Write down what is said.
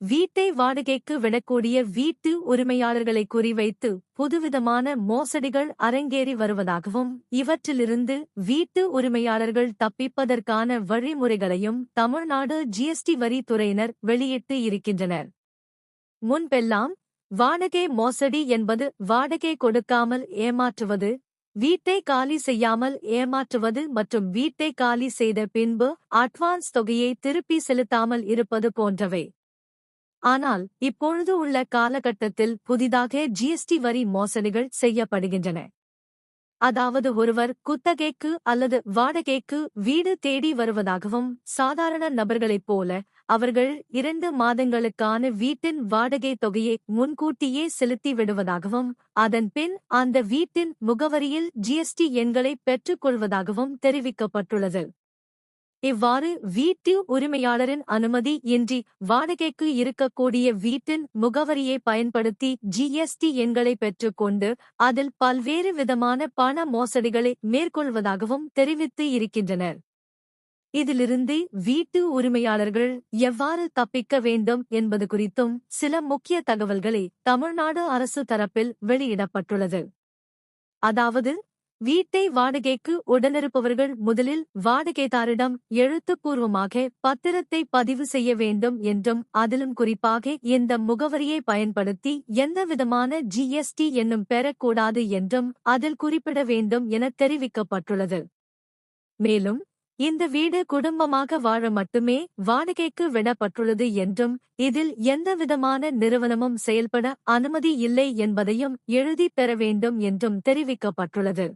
வீட்டை வாடகைக்கு விடக்கூடிய வீட்டு உரிமையாளர்களை குறிவைத்து புதுவிதமான மோசடிகள் அரங்கேறி வருவதாகவும் இவற்றிலிருந்து வீட்டு உரிமையாளர்கள் தப்பிப்பதற்கான வழிமுறைகளையும் தமிழ்நாடு ஜிஎஸ்டி வரி துறையினர் வெளியிட்டு இருக்கின்றனர். முன்பெல்லாம் வாடகை மோசடி என்பது வாடகை கொடுக்காமல் ஏமாற்றுவது, வீட்டை காலி செய்யாமல் ஏமாற்றுவது மற்றும் வீட்டை காலி செய்த பின்பு அட்வான்ஸ் தொகையை திருப்பி செலுத்தாமல் இருப்பது போன்றவை. ஆனால் இப்பொழுது உள்ள காலகட்டத்தில் புதிதாக ஜிஎஸ்டி வரி மோசடிகள் செய்யப்படுகின்றன. அதாவது ஒருவர் குத்தகைக்கு அல்லது வாடகைக்கு வீடு தேடி வருவதாகவும் சாதாரண நபர்களைப் போல அவர்கள் 2 மாதங்களுக்கான வீட்டின் வாடகை தொகையை முன்கூட்டியே செலுத்தி விடுவதாகவும் அதன் பின் அந்த வீட்டின் முகவரியில் ஜிஎஸ்டி எண்களை பெற்றுக் கொள்வதாகவும் தெரிவிக்கப்பட்டுள்ளது. இவ்வாறு வீட்டு உரிமையாளரின் அனுமதி இன்றி வாடகைக்கு இருக்கக்கூடிய வீட்டின் முகவரியை பயன்படுத்தி ஜிஎஸ்டி எண்களை பெற்றுக்கொண்டு அதில் பல்வேறு விதமான பண மோசடிகளை மேற்கொள்வதாகவும் தெரிவித்து இருக்கின்றனர். இதிலிருந்து வீட்டு உரிமையாளர்கள் எவ்வாறு தப்பிக்க வேண்டும் என்பது குறித்தும் சில முக்கிய தகவல்களை தமிழ்நாடு அரசு தரப்பில் வெளியிடப்பட்டுள்ளது. அதாவது வீட்டை வாடகைக்கு உடனிருப்பவர்கள் முதலில் வாடகைதாரிடம் எழுத்துப்பூர்வமாக பத்திரத்தை பதிவு செய்ய வேண்டும் என்றும் அதிலும் குறிப்பாக இந்த முகவரியை பயன்படுத்தி எந்தவிதமான ஜிஎஸ்டி என்னும் பெறக்கூடாது என்றும் அதில் குறிப்பிட வேண்டும் என தெரிவிக்கப்பட்டுள்ளது. மேலும் இந்த வீடு குடும்பமாக வாழ மட்டுமே வாடகைக்கு விடப்பட்டுள்ளது என்றும் இதில் எந்தவிதமான நிறுவனமும் செயல்பட அனுமதி இல்லை என்பதையும் எழுதிப் பெற வேண்டும் என்றும் தெரிவிக்கப்பட்டுள்ளது.